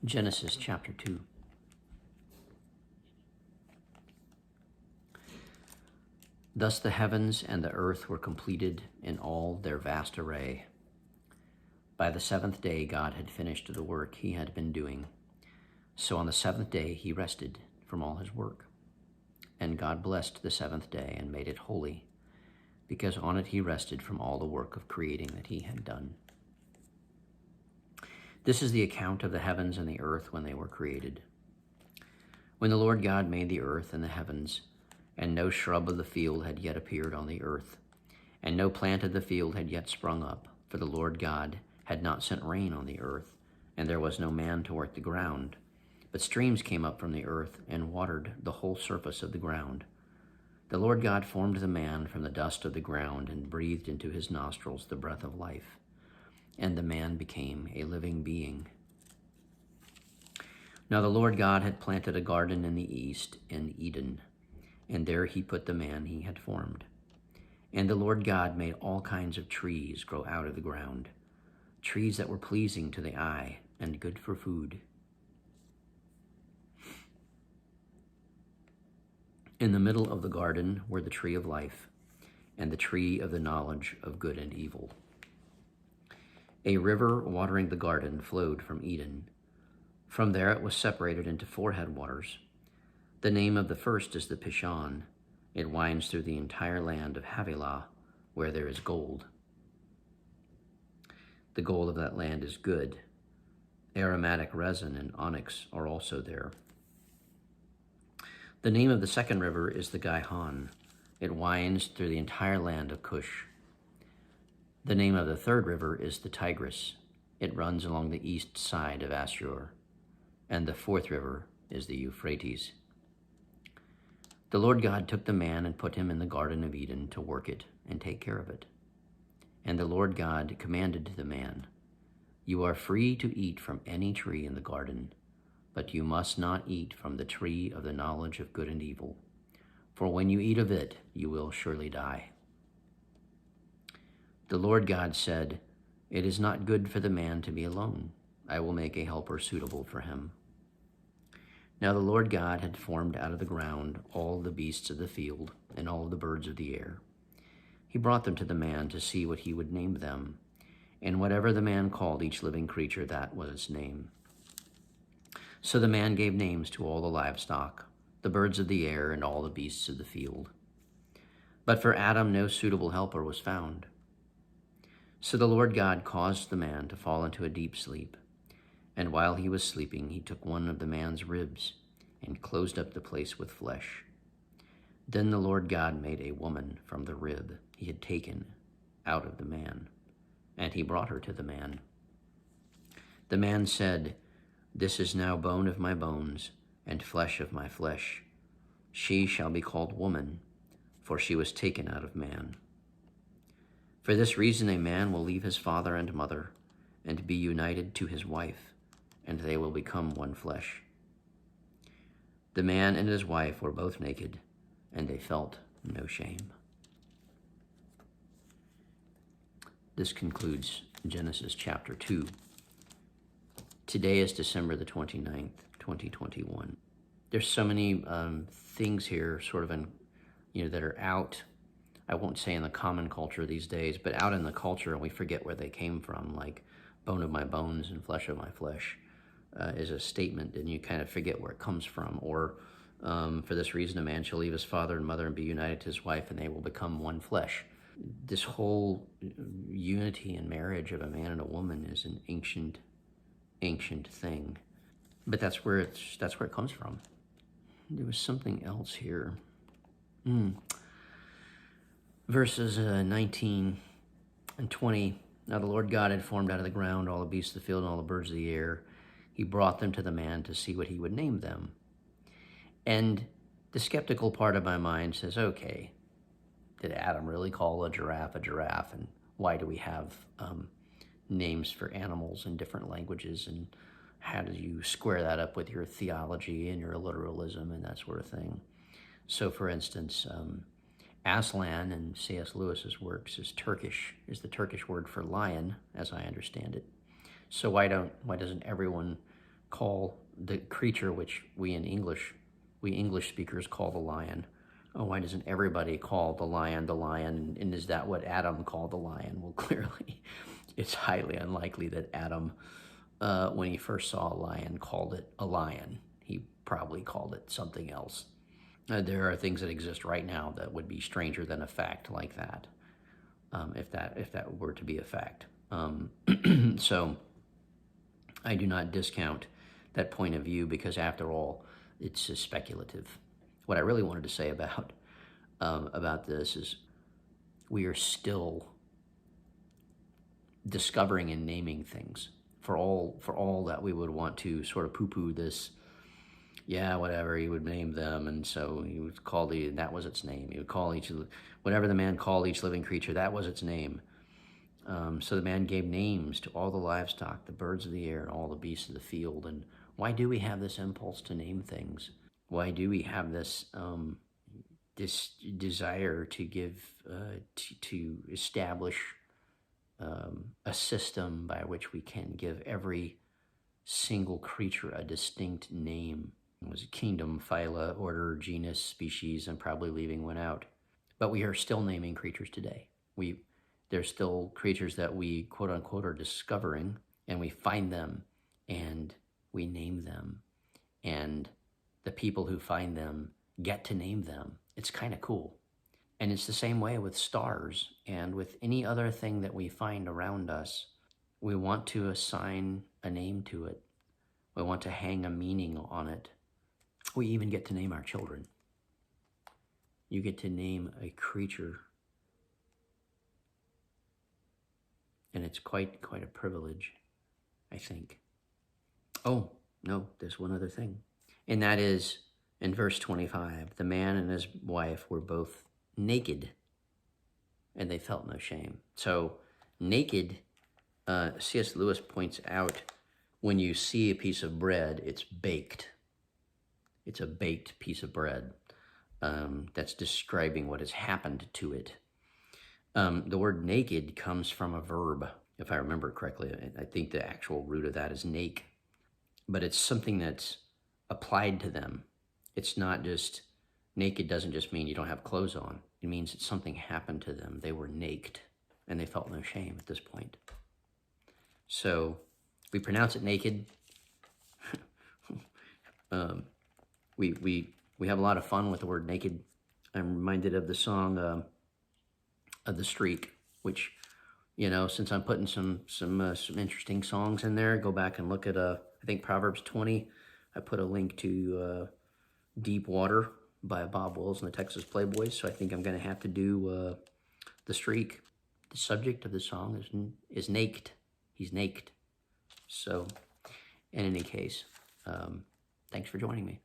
Genesis chapter 2. Thus the heavens and the earth were completed in all their vast array. By the seventh day God had finished the work he had been doing. So on the seventh day he rested from all his work. And God blessed the seventh day and made it holy, because on it he rested from all the work of creating that he had done. This is the account of the heavens and the earth when they were created. When the Lord God made the earth and the heavens, and no shrub of the field had yet appeared on the earth, and no plant of the field had yet sprung up, for the Lord God had not sent rain on the earth, and there was no man to work the ground. But streams came up from the earth and watered the whole surface of the ground. The Lord God formed the man from the dust of the ground and breathed into his nostrils the breath of life, and the man became a living being. Now the Lord God had planted a garden in the east, in Eden, and there he put the man he had formed. And the Lord God made all kinds of trees grow out of the ground, trees that were pleasing to the eye and good for food. In the middle of the garden were the tree of life and the tree of the knowledge of good and evil. A river watering the garden flowed from Eden. From there it was separated into 4 headwaters. The name of the first is the Pishon. It winds through the entire land of Havilah, where there is gold. The gold of that land is good. Aromatic resin and onyx are also there. The name of the second river is the Gihon. It winds through the entire land of Cush. The name of the third river is the Tigris. It runs along the east side of Ashur. And the fourth river is the Euphrates. The Lord God took the man and put him in the Garden of Eden to work it and take care of it. And the Lord God commanded the man, "You are free to eat from any tree in the garden, but you must not eat from the tree of the knowledge of good and evil, for when you eat of it, you will surely die." The Lord God said, "It is not good for the man to be alone. I will make a helper suitable for him." Now the Lord God had formed out of the ground all the beasts of the field and all the birds of the air. He brought them to the man to see what he would name them, and whatever the man called each living creature, that was its name. So the man gave names to all the livestock, the birds of the air, and all the beasts of the field. But for Adam no suitable helper was found. So the Lord God caused the man to fall into a deep sleep. And while he was sleeping, he took one of the man's ribs and closed up the place with flesh. Then the Lord God made a woman from the rib he had taken out of the man, and he brought her to the man. The man said, "This is now bone of my bones and flesh of my flesh. She shall be called woman, for she was taken out of man." For this reason a man will leave his father and mother and be united to his wife, and they will become one flesh. The man and his wife were both naked, and they felt no shame. This concludes Genesis chapter 2. Today is December the 29th, 2021. There's so many things here sort of that are out, I won't say in the common culture these days, but out in the culture, and we forget where they came from, like bone of my bones and flesh of my flesh is a statement, and you kind of forget where it comes from. Or for this reason, a man shall leave his father and mother and be united to his wife, and they will become one flesh. This whole unity and marriage of a man and a woman is an ancient thing, but that's where it comes from. There was something else here. Verses 19 and 20. Now the Lord God had formed out of the ground all the beasts of the field and all the birds of the air. He brought them to the man to see what he would name them. And the skeptical part of my mind says, okay, did Adam really call a giraffe? And why do we have names for animals in different languages? And how do you square that up with your theology and your literalism and that sort of thing? So for instance, Aslan in C.S. Lewis's works is the Turkish word for lion, as I understand it. So why doesn't everyone call the creature which we English speakers call the lion. Oh, why doesn't everybody call the lion the lion? And is that what Adam called the lion? Well, clearly, it's highly unlikely that Adam, when he first saw a lion, called it a lion. He probably called it something else. There are things that exist right now that would be stranger than a fact like that, if that were to be a fact. So I do not discount that point of view because, after all, it's speculative. What I really wanted to say about this is we are still discovering and naming things. For all that we would want to sort of poo-poo this, yeah, whatever, he would name them, and so he would call that was its name. He would call whatever the man called each living creature, that was its name. So the man gave names to all the livestock, the birds of the air, and all the beasts of the field. And why do we have this impulse to name things? Why do we have this this desire to give to establish a system by which we can give every single creature a distinct name? It was a kingdom, phyla, order, genus, species, and probably leaving one out. But we are still naming creatures today. There's still creatures that we, quote unquote, are discovering, and we find them and we name them. And the people who find them get to name them. It's kind of cool. And it's the same way with stars and with any other thing that we find around us. We want to assign a name to it. We want to hang a meaning on it. We even get to name our children. You get to name a creature. And it's quite a privilege, I think. Oh, no, there's one other thing. And that is, in verse 25, the man and his wife were both naked, and they felt no shame. So, naked, C.S. Lewis points out, when you see a piece of bread, it's baked. It's a baked piece of bread. That's describing what has happened to it. The word naked comes from a verb, if I remember correctly. I think the actual root of that is nake. But it's something that's applied to them. It's not just, naked doesn't just mean you don't have clothes on. It means that something happened to them. They were naked, and they felt no shame at this point. So we pronounce it naked. We have a lot of fun with the word naked. I'm reminded of the song of The Streak, which, since I'm putting some interesting songs in there, go back and look at I think Proverbs 20. I put a link to Deep Water by Bob Wills and the Texas Playboys. So I think I'm going to have to do The Streak. The subject of the song is naked. He's naked. So, in any case, thanks for joining me.